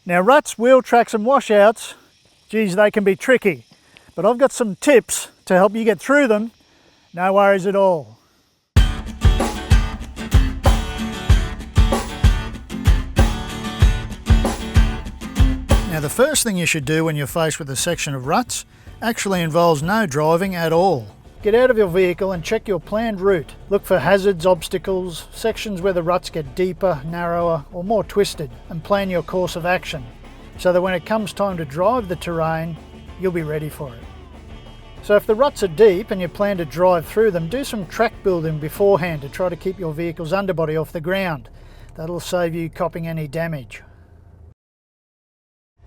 Now ruts, wheel tracks and washouts, geez, they can be tricky, but I've got some tips to help you get through them. No worries at all. Now the first thing you should do when you're faced with a section of ruts actually involves no driving at all. Get out of your vehicle and check your planned route. Look for hazards, obstacles, sections where the ruts get deeper, narrower or more twisted, and plan your course of action so that when it comes time to drive the terrain, you'll be ready for it. So if the ruts are deep and you plan to drive through them, do some track building beforehand to try to keep your vehicle's underbody off the ground. That'll save you copping any damage.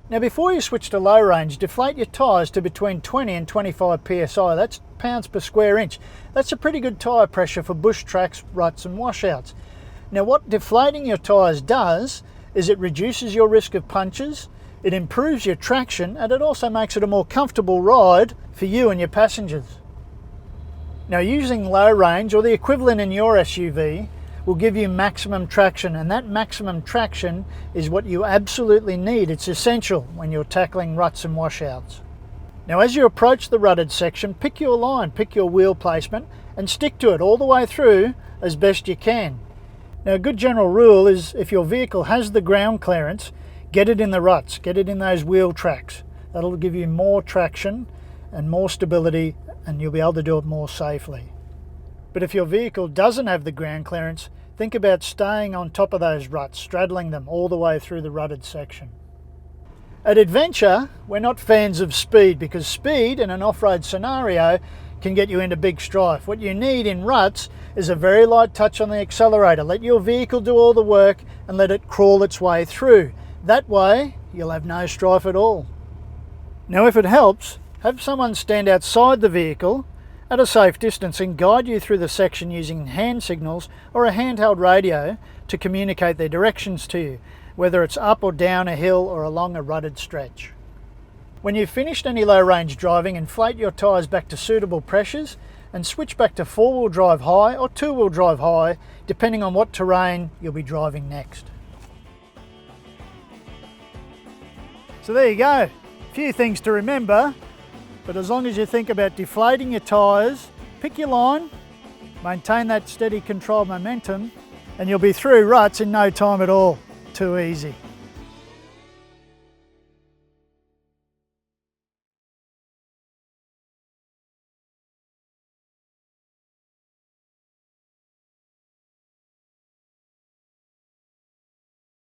Now before you switch to low range, deflate your tyres to between 20 and 25 psi. That's pounds per square inch. That's a pretty good tyre pressure for bush tracks, ruts and washouts. Now what deflating your tyres does is it reduces your risk of punctures, it improves your traction, and it also makes it a more comfortable ride for you and your passengers. Now using low range, or the equivalent in your SUV, will give you maximum traction, and that maximum traction is what you absolutely need. It's essential when you're tackling ruts and washouts. Now as you approach the rutted section, pick your line, pick your wheel placement and stick to it all the way through as best you can. Now a good general rule is if your vehicle has the ground clearance, get it in the ruts, get it in those wheel tracks. That'll give you more traction and more stability, and you'll be able to do it more safely. But if your vehicle doesn't have the ground clearance, think about staying on top of those ruts, straddling them all the way through the rutted section. At Adventure, we're not fans of speed because speed in an off-road scenario can get you into big strife. What you need in ruts is a very light touch on the accelerator. Let your vehicle do all the work and let it crawl its way through. That way, you'll have no strife at all. Now if it helps, have someone stand outside the vehicle at a safe distance and guide you through the section using hand signals or a handheld radio to communicate their directions to you, whether it's up or down a hill or along a rutted stretch. When you've finished any low range driving, inflate your tyres back to suitable pressures and switch back to 4-wheel drive high or 2-wheel drive high, depending on what terrain you'll be driving next. So there you go, a few things to remember. But as long as you think about deflating your tyres, pick your line, maintain that steady controlled momentum, and you'll be through ruts in no time at all. Too easy.